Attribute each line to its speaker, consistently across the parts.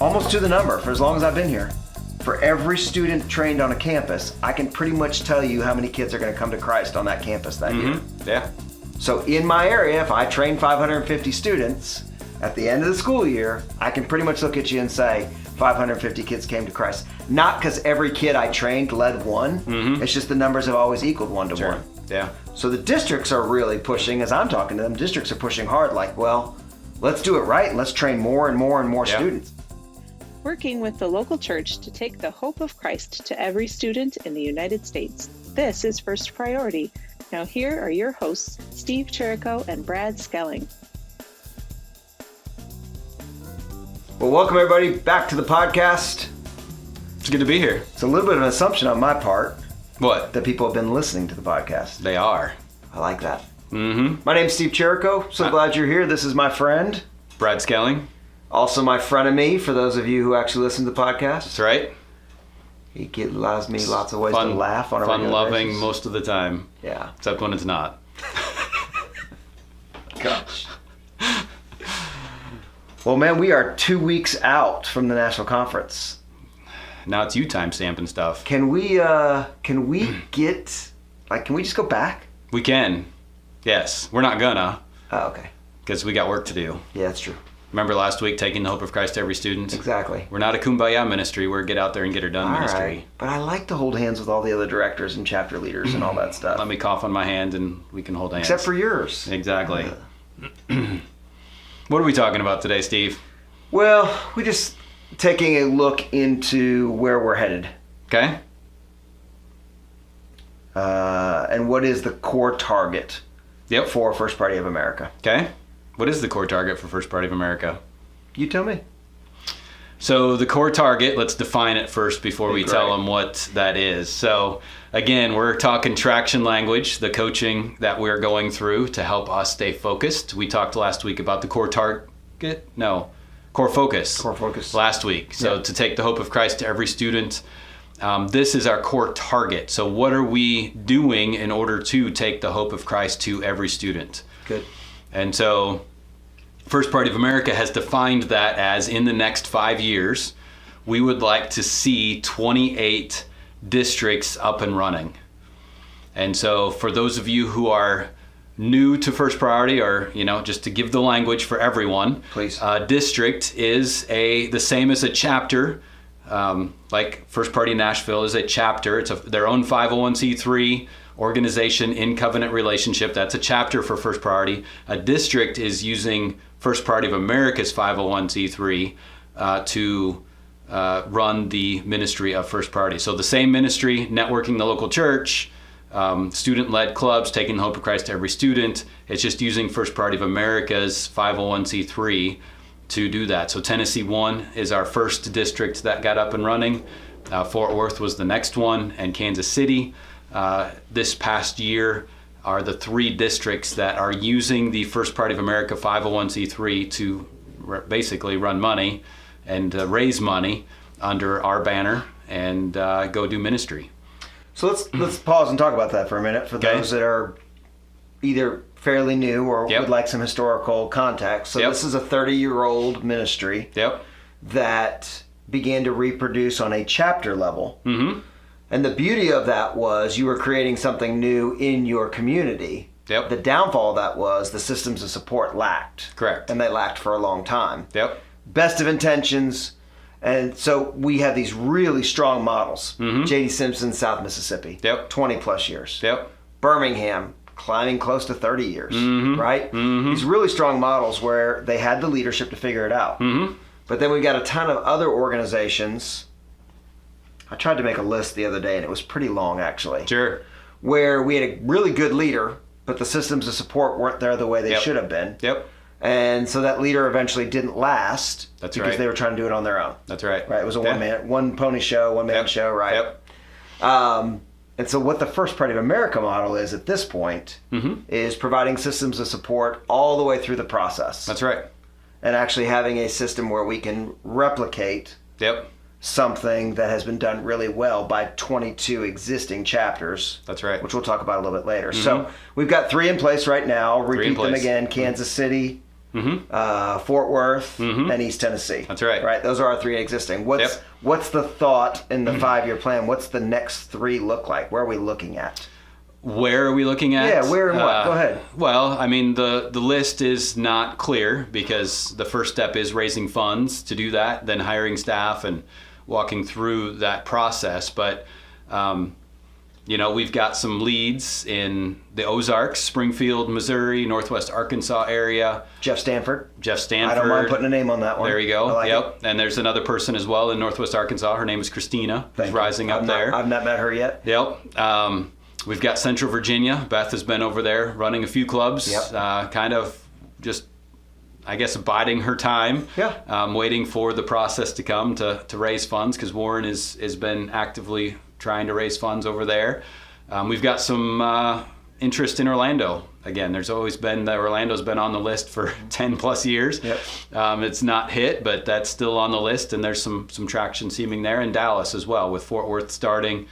Speaker 1: almost to the number for as long as I've been here. For every student trained on a campus, I can pretty much tell you how many kids are going to come to Christ on that campus that year.
Speaker 2: Yeah.
Speaker 1: So in my area, if I train 550 students, at the end of the school year, I can pretty much look at you and say 550 kids came to Christ. Not because every kid I trained led one, it's just the numbers have always equaled 1 to 1.
Speaker 2: Yeah.
Speaker 1: So the districts are really pushing, as I'm talking to them, districts are pushing hard like, well, let's do it right and let's train more and more and more students.
Speaker 3: Working with the local church to take the hope of Christ to every student in the United States. This is First Priority. Now here are your hosts, Steve Chirico and Brad Skelling.
Speaker 1: Well, welcome everybody back to the podcast.
Speaker 2: It's good to be here.
Speaker 1: It's a little bit of an assumption on my part.
Speaker 2: What?
Speaker 1: That people have been listening to the podcast.
Speaker 2: They are.
Speaker 1: I like that. My name's Steve Chirico. So glad you're here. This is my friend.
Speaker 2: Brad Skelling.
Speaker 1: Also my frenemy, for those of you who actually listen to the podcast.
Speaker 2: That's right.
Speaker 1: He allows me lots of ways to laugh on a regular
Speaker 2: fun-loving
Speaker 1: basis.
Speaker 2: most of the time.
Speaker 1: Yeah.
Speaker 2: Except when it's not.
Speaker 1: Gosh. Well, man, we are 2 weeks out from the national conference.
Speaker 2: Now it's you time stamping stuff.
Speaker 1: Can we just go back?
Speaker 2: We can. Yes. We're not gonna.
Speaker 1: Oh, okay.
Speaker 2: Because we got work to do.
Speaker 1: Yeah, that's true.
Speaker 2: Remember last week, taking the hope of Christ to every student?
Speaker 1: Exactly.
Speaker 2: We're not a kumbaya ministry. We're a get out there and get her done ministry.
Speaker 1: Right. But I like to hold hands with all the other directors and chapter leaders and all that stuff.
Speaker 2: Let me cough on my hand and we can hold hands.
Speaker 1: Except for yours.
Speaker 2: Exactly. What are we talking about today, Steve?
Speaker 1: Well, we're just taking a look into where we're headed.
Speaker 2: Okay.
Speaker 1: And what is the core target for First Party of America?
Speaker 2: Okay. What is the core target for First Party of America?
Speaker 1: You tell me.
Speaker 2: So the core target, let's define it first before we tell them what that is. So again, we're talking traction language, the coaching that we're going through to help us stay focused. We talked last week about the core focus. Core focus. Last week. So to take the hope of Christ to every student, this is our core target. So what are we doing in order to take the hope of Christ to every student?
Speaker 1: Good.
Speaker 2: And so First Party of America has defined that as, in the next 5 years, we would like to see 28 districts up and running. And so for those of you who are new to First Priority, or just to give the language for everyone,
Speaker 1: please.
Speaker 2: District is the same as a chapter. Like First Party Nashville is a chapter. It's their own 501c3 organization in covenant relationship. That's a chapter for First Priority. A district is using First Party of America's 501c3 to run the ministry of First Priority. So the same ministry, networking the local church, student-led clubs, taking the hope of Christ to every student. It's just using First Party of America's 501c3 to do that. So Tennessee 1 is our first district that got up and running. Fort Worth was the next one, and Kansas City. This past year are the 3 districts that are using the First Party of America 501c3 to basically run money and raise money under our banner and go do ministry. So
Speaker 1: let's pause and talk about that for a minute for those that are either fairly new or would like some historical context. So this is a 30-year-old ministry that began to reproduce on a chapter level. And the beauty of that was you were creating something new in your community. The downfall of that was the systems of support lacked.
Speaker 2: Correct.
Speaker 1: And they lacked for a long time. Best of intentions. And so we have these really strong models. J.D. Simpson, South Mississippi, 20 plus years. Birmingham, climbing close to 30 years, right? These really strong models where they had the leadership to figure it out. But then we got a ton of other organizations. I tried to make a list the other day, and it was pretty long, actually.
Speaker 2: Sure.
Speaker 1: Where we had a really good leader, but the systems of support weren't there the way they should have been. And so that leader eventually didn't last. Because they were trying to do it on their own.
Speaker 2: That's right.
Speaker 1: Right. It was a one pony show, one man show, right? And so what the First Party of America model is at this point is providing systems of support all the way through the process.
Speaker 2: That's right.
Speaker 1: And actually having a system where we can replicate something that has been done really well by 22 existing chapters.
Speaker 2: That's right.
Speaker 1: Which we'll talk about a little bit later. So we've got 3 in place right now. I'll repeat them again. Kansas City, Fort Worth, and East Tennessee.
Speaker 2: That's right.
Speaker 1: Right. Those are our 3 existing. What's the thought in the 5-year plan? What's the next 3 look like? Where are we looking at?
Speaker 2: Where are we looking at?
Speaker 1: Yeah, where and what? Go ahead.
Speaker 2: Well, I mean, the list is not clear because the first step is raising funds to do that, then hiring staff and walking through that process. But, we've got some leads in the Ozarks, Springfield, Missouri, Northwest Arkansas area.
Speaker 1: Jeff Stanford.
Speaker 2: I
Speaker 1: don't mind putting a name on that one.
Speaker 2: There you go.
Speaker 1: Like
Speaker 2: yep. And there's another person as well in Northwest Arkansas. Her name is Christina, who's rising up there.
Speaker 1: I've not met her yet.
Speaker 2: Yep. We've got Central Virginia. Beth has been over there running a few clubs, kind of just, I guess, biding her time, waiting for the process to come to raise funds, because Warren has been actively trying to raise funds over there. We've got some interest in Orlando. Again, there's always been that Orlando's been on the list for 10 plus years. Yep. It's not hit, but that's still on the list, and there's some traction seeming there. And Dallas as well, with Fort Worth starting.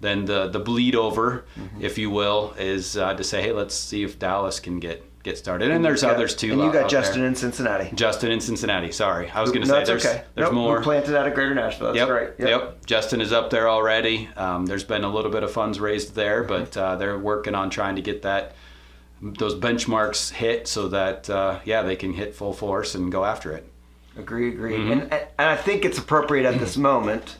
Speaker 2: Then the bleed over, if you will, is to say, hey, let's see if Dallas can get started. And there's others too.
Speaker 1: And you got Justin in Cincinnati.
Speaker 2: Justin in Cincinnati. Sorry, I was going to say there's more.
Speaker 1: We planted out of Greater Nashville. That's great.
Speaker 2: Yep. Justin is up there already. There's been a little bit of funds raised there, but they're working on trying to get those benchmarks hit so that they can hit full force and go after it.
Speaker 1: Agree. And I think it's appropriate at this moment.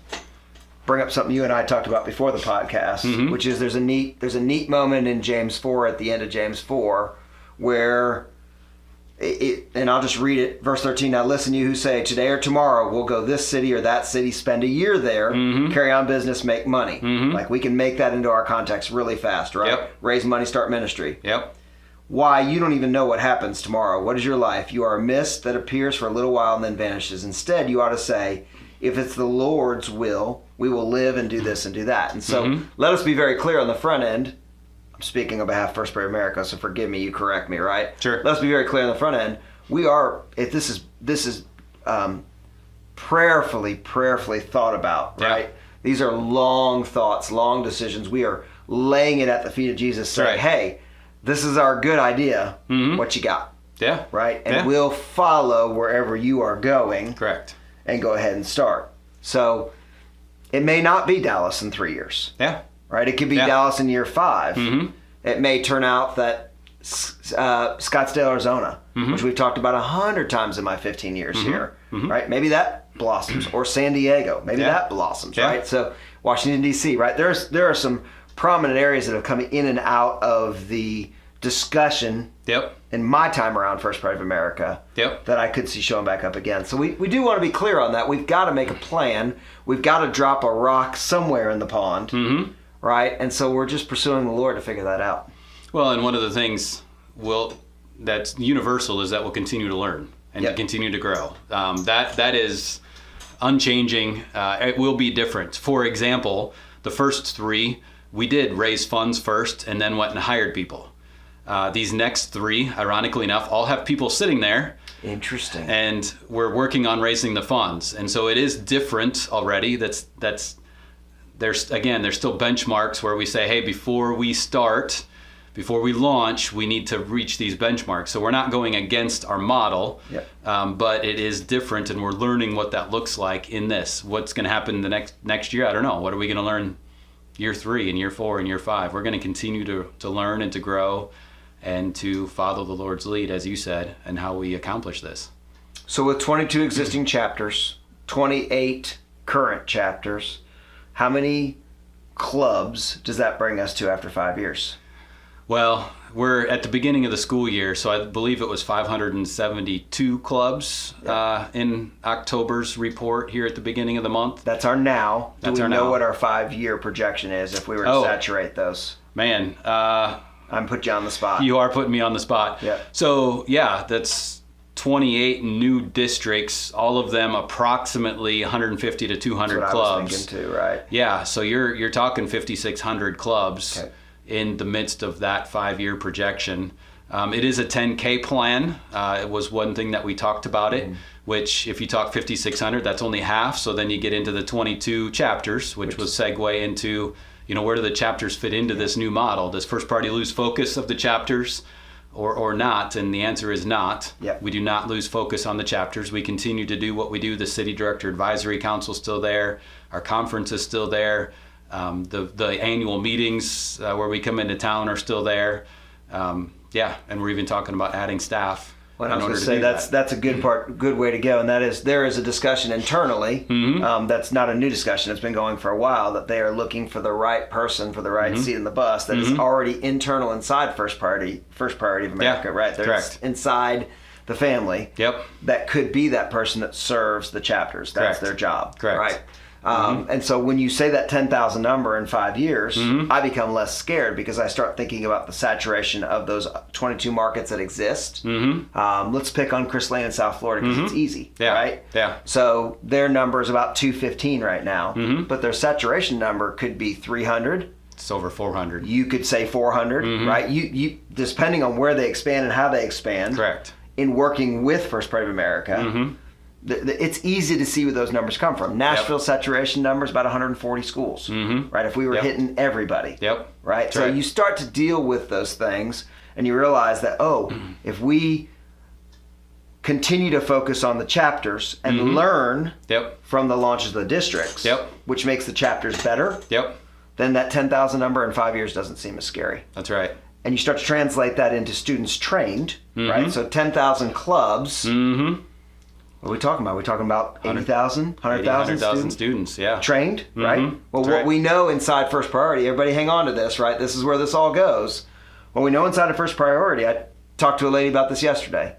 Speaker 1: Bring up something you and I talked about before the podcast, which is there's a neat moment in James 4 at the end of James 4 where and I'll just read it, verse 13. Now listen, you who say today or tomorrow we'll go this city or that city, spend a year there, carry on business, make money. Like we can make that into our context really fast, right?
Speaker 2: Yep.
Speaker 1: Raise money, start ministry.
Speaker 2: Yep.
Speaker 1: Why? You don't even know what happens tomorrow. What is your life? You are a mist that appears for a little while and then vanishes. Instead, you ought to say, if it's the Lord's will, we will live and do this and do that. And so let us be very clear on the front end. I'm speaking on behalf of First Prayer America, so forgive me, you correct me, right?
Speaker 2: Sure.
Speaker 1: Let's be very clear on the front end. We are, if this is prayerfully thought about, right? These are long thoughts, long decisions. We are laying it at the feet of Jesus, saying, hey, this is our good idea. What you got?
Speaker 2: Yeah.
Speaker 1: Right? And we'll follow wherever you are going.
Speaker 2: Correct.
Speaker 1: And go ahead and start. So it may not be Dallas in 3 years.
Speaker 2: Yeah.
Speaker 1: Right? It could be Dallas in year 5. It may turn out that Scottsdale, Arizona, which we've talked about 100 times in my 15 years here, right? Maybe that blossoms. Or San Diego. Maybe that blossoms, right? So Washington, D.C., right? There are some prominent areas that have come in and out of the discussion in my time around First Pride of America that I could see showing back up again. So we do want to be clear on that. We've got to make a plan. We've got to drop a rock somewhere in the pond, right? And so we're just pursuing the Lord to figure that out.
Speaker 2: Well, and one of the things that's universal is that we'll continue to learn and to continue to grow. That is unchanging. It will be different. For example, the first 3, we did raise funds first and then went and hired people. These next 3, ironically enough, all have people sitting there.
Speaker 1: Interesting.
Speaker 2: And we're working on raising the funds. And so it is different already. There's still benchmarks where we say, hey, before we launch, we need to reach these benchmarks. So we're not going against our model, but it is different, and we're learning what that looks like in this. What's going to happen the next year? I don't know. What are we going to learn year 3 and year 4 and year 5? We're going to continue to learn and to grow and to follow the Lord's lead, as you said, and how we accomplish this.
Speaker 1: So with 22 existing chapters, 28 current chapters, how many clubs does that bring us to after 5 years?
Speaker 2: Well, we're at the beginning of the school year, so I believe it was 572 clubs in October's report here at the beginning of the month.
Speaker 1: That's our now. Do we know what our 5-year projection is if we were to saturate those?
Speaker 2: Man,
Speaker 1: I'm putting you on the spot.
Speaker 2: You are putting me on the spot.
Speaker 1: Yeah.
Speaker 2: So, that's 28 new districts, all of them approximately 150 to 200
Speaker 1: That's what
Speaker 2: clubs.
Speaker 1: I was thinking too, right?
Speaker 2: Yeah, so you're talking 5,600 clubs in the midst of that 5-year projection. It is a 10K plan. It was one thing that we talked about it, which if you talk 5,600, that's only half. So then you get into the 22 chapters, which was segue into, where do the chapters fit into this new model? Does First Party lose focus of the chapters? or not? And the answer is not.
Speaker 1: Yep.
Speaker 2: We do not lose focus on the chapters. We continue to do what we do. The City Director Advisory Council is still there. Our conference is still there. The annual meetings where we come into town are still there. And we're even talking about adding staff.
Speaker 1: Well, I was going to say that's a good way to go, and that is there is a discussion internally. That's not a new discussion; it's been going for a while. That they are looking for the right person for the right seat in the bus. That is already internal inside First Priority of America, right?
Speaker 2: Correct.
Speaker 1: Inside the family.
Speaker 2: Yep.
Speaker 1: That could be that person that serves the chapters. That's their job.
Speaker 2: Correct.
Speaker 1: Right. And so when you say that 10,000 number in 5 years, I become less scared because I start thinking about the saturation of those 22 markets that exist. Let's pick on Chris Lane in South Florida because it's easy, right?
Speaker 2: Yeah.
Speaker 1: So their number is about 215 right now, but their saturation number could be 300.
Speaker 2: It's over 400.
Speaker 1: You could say 400, right? You depending on where they expand and how they expand.
Speaker 2: Correct.
Speaker 1: In working with First Priority of America. It's easy to see where those numbers come from. Nashville's saturation number is about 140 schools, right? If we were hitting everybody, right? So you start to deal with those things and you realize that, if we continue to focus on the chapters and learn from the launches of the districts, which makes the chapters better, then that 10,000 number in 5 years doesn't seem as scary.
Speaker 2: That's right.
Speaker 1: And you start to translate that into students trained, right? So 10,000 clubs. What are we talking about? Are we talking about 80,000, 100,000
Speaker 2: students,
Speaker 1: trained, right? Well,
Speaker 2: That's
Speaker 1: what
Speaker 2: right.
Speaker 1: we know inside First Priority, everybody hang on to this, right? This is where this all goes. What we know inside of First Priority, I talked to a lady about this yesterday,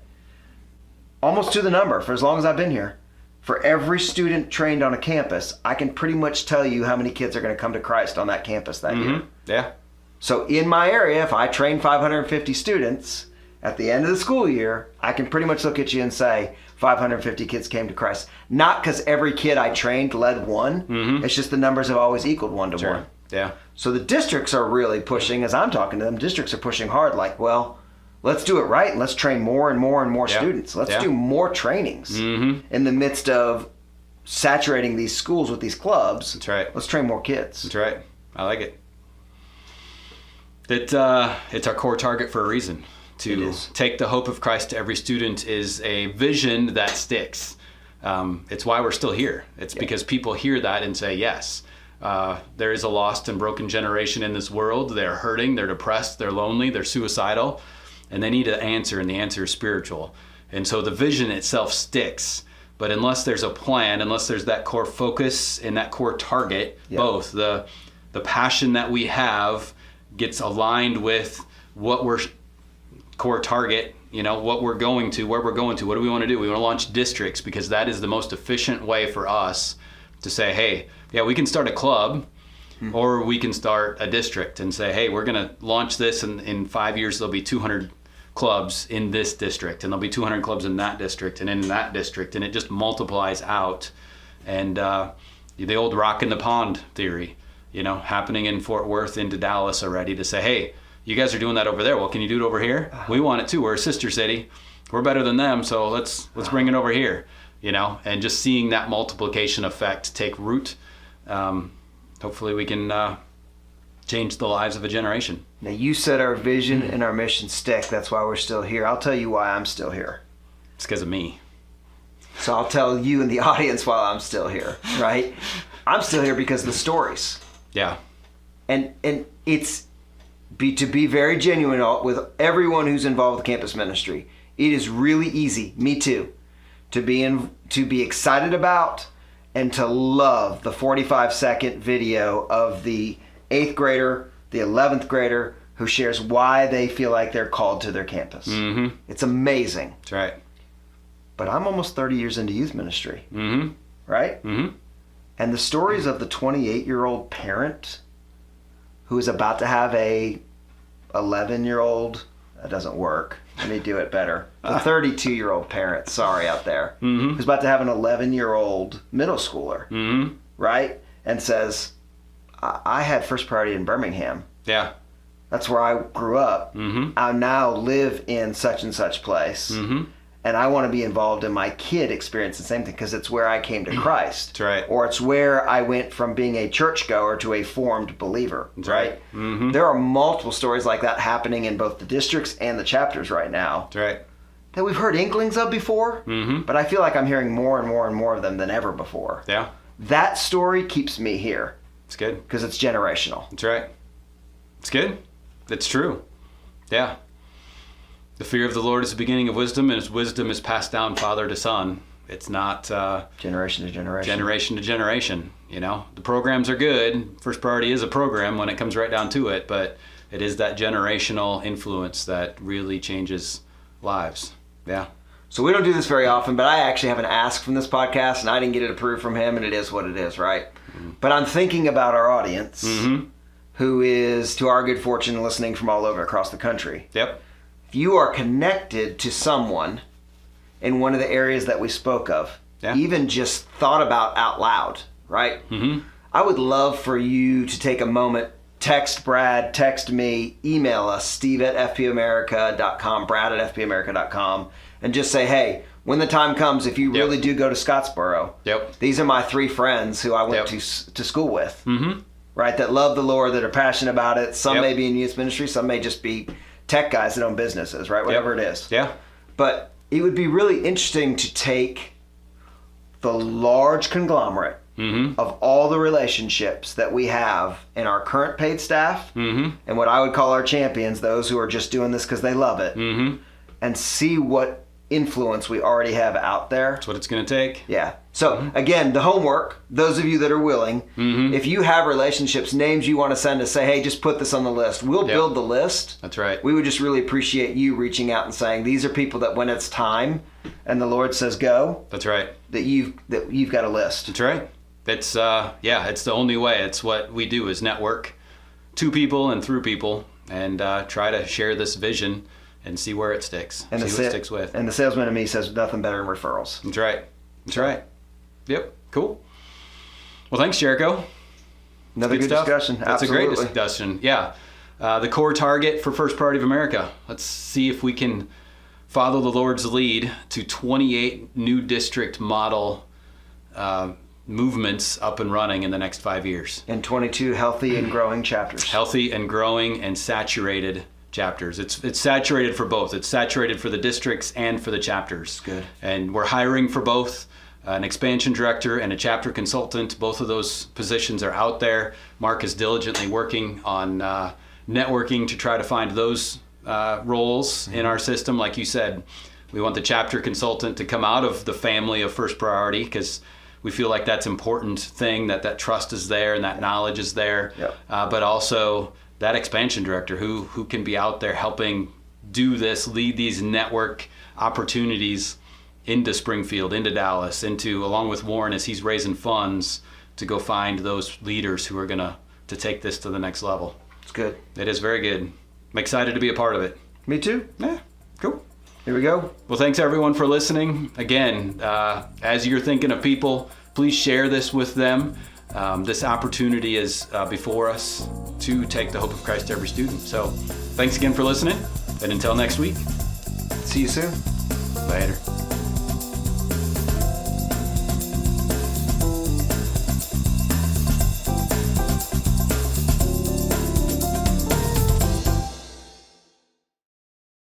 Speaker 1: almost to the number for as long as I've been here. For every student trained on a campus, I can pretty much tell you how many kids are going to come to Christ on that campus that year.
Speaker 2: Yeah.
Speaker 1: So in my area, if I train 550 students, at the end of the school year, I can pretty much look at you and say 550 kids came to Christ. Not because every kid I trained led one. It's just the numbers have always equaled 1 to 1.
Speaker 2: Yeah.
Speaker 1: So the districts are really pushing, as I'm talking to them, districts are pushing hard like, well, let's do it right and let's train more and more and more students. Let's do more trainings in the midst of saturating these schools with these clubs.
Speaker 2: That's right.
Speaker 1: Let's train more kids.
Speaker 2: That's right. I like it. It's our core target for a reason. To take the hope of Christ to every student is a vision that sticks. It's why we're still here. It's because people hear that and say, yes, there is a lost and broken generation in this world. They're hurting, they're depressed, they're lonely, they're suicidal, and they need an answer, and the answer is spiritual. And so the vision itself sticks. But unless there's a plan, unless there's that core focus and that core target, both the passion that we have gets aligned with what we're core target, what we're going to, where we're going to, what do we want to do? We want to launch districts because that is the most efficient way for us to say, hey, we can start a club or we can start a district and say, hey, we're going to launch this and in 5 years there'll be 200 clubs in this district and there'll be 200 clubs in that district and in that district, and it just multiplies out. And the old rock in the pond theory, happening in Fort Worth into Dallas already, to say, hey, you guys are doing that over there. Well, can you do it over here? We want it too. We're a sister city. We're better than them, so let's bring it over here. And just seeing that multiplication effect take root. Hopefully we can change the lives of a generation.
Speaker 1: Now, you said our vision and our mission stick. That's why we're still here. I'll tell you why I'm still here.
Speaker 2: It's because of me.
Speaker 1: So I'll tell you and the audience why I'm still here, right? I'm still here because of the stories.
Speaker 2: Yeah.
Speaker 1: And it's to be very genuine with everyone who's involved with campus ministry. It is really easy, me too, to be excited about and to love the 45-second video of the 8th grader, the 11th grader who shares why they feel like they're called to their campus. It's amazing.
Speaker 2: That's right.
Speaker 1: But I'm almost 30 years into youth ministry, right? And the stories of the 28-year-old parent who is about to have a 11-year-old, that doesn't work. Let me do it better. The 32-year-old parent, sorry out there, who's about to have an 11-year-old middle schooler, right? And says, I had First Priority in Birmingham.
Speaker 2: Yeah.
Speaker 1: That's where I grew up. I now live in such and such place. And I want to be involved in my kid experience the same thing because it's where I came to Christ.
Speaker 2: That's right.
Speaker 1: Or it's where I went from being a churchgoer to a formed believer.
Speaker 2: That's
Speaker 1: right?
Speaker 2: Mm-hmm.
Speaker 1: There are multiple stories like that happening in both the districts and the chapters right now.
Speaker 2: That's right.
Speaker 1: That we've heard inklings of before, but I feel like I'm hearing more and more and more of them than ever before.
Speaker 2: Yeah.
Speaker 1: That story keeps me here.
Speaker 2: It's good.
Speaker 1: Because it's generational.
Speaker 2: That's right. It's good. It's true. Yeah. The fear of the Lord is the beginning of wisdom, and His wisdom is passed down father to son. It's not
Speaker 1: generation to generation.
Speaker 2: Generation to generation. You know, the programs are good. First Priority is a program when it comes right down to it, but it is that generational influence that really changes lives. Yeah.
Speaker 1: So we don't do this very often, but I actually have an ask from this podcast, and I didn't get it approved from him, and it is what it is, right? Mm-hmm. But I'm thinking about our audience, who is, to our good fortune, listening from all over across the country.
Speaker 2: Yep.
Speaker 1: If you are connected to someone in one of the areas that we spoke of, even just thought about out loud, right? I would love for you to take a moment, text Brad, text me, email us, steve@fpamerica.com, brad@fpamerica.com, and just say, hey, when the time comes, if you really do go to Scottsboro, these are my 3 friends who I went to school with, right, that love the Lord, that are passionate about it. Some may be in youth ministry, some may just be tech guys that own businesses, right, whatever it is.
Speaker 2: Yeah.
Speaker 1: But it would be really interesting to take the large conglomerate of all the relationships that we have in our current paid staff and what I would call our champions, those who are just doing this because they love it, and see what influence we already have out there.
Speaker 2: That's what it's going to take.
Speaker 1: Yeah. So again, the homework, those of you that are willing, if you have relationships, names you want to send us, say, hey, just put this on the list. We'll build the list.
Speaker 2: That's right.
Speaker 1: We would just really appreciate you reaching out and saying, these are people that when it's time and the Lord says go. That's right. That you've got a list.
Speaker 2: That's right. It's it's the only way. It's what we do is network to people and through people and try to share this vision and see where it sticks.
Speaker 1: And
Speaker 2: see what sticks with.
Speaker 1: And the salesman in me says nothing better than referrals.
Speaker 2: That's right. That's right. Yep. Cool. Well, thanks, Jericho.
Speaker 1: Another good discussion.
Speaker 2: That's a great discussion. Yeah. The core target for First Priority of America. Let's see if we can follow the Lord's lead to 28 new district model movements up and running in the next 5 years.
Speaker 1: And 22 healthy and growing chapters.
Speaker 2: Healthy and growing and saturated chapters. It's saturated for both. It's saturated for the districts and for the chapters.
Speaker 1: Good.
Speaker 2: And we're hiring for both. An expansion director and a chapter consultant. Both of those positions are out there. Mark is diligently working on networking to try to find those roles in our system. Like you said, we want the chapter consultant to come out of the family of First Priority because we feel like that's an important thing, that trust is there and that knowledge is there.
Speaker 1: Yep.
Speaker 2: But also that expansion director who can be out there helping do this, lead these network opportunities into Springfield, into Dallas, along with Warren as he's raising funds to go find those leaders who are going to take this to the next level.
Speaker 1: It's good.
Speaker 2: It is very good. I'm excited to be a part of it.
Speaker 1: Me too.
Speaker 2: Yeah, cool.
Speaker 1: Here we go.
Speaker 2: Well, thanks everyone for listening. Again, as you're thinking of people, please share this with them. This opportunity is before us to take the hope of Christ to every student. So thanks again for listening, and until next week.
Speaker 1: See you soon.
Speaker 2: Later.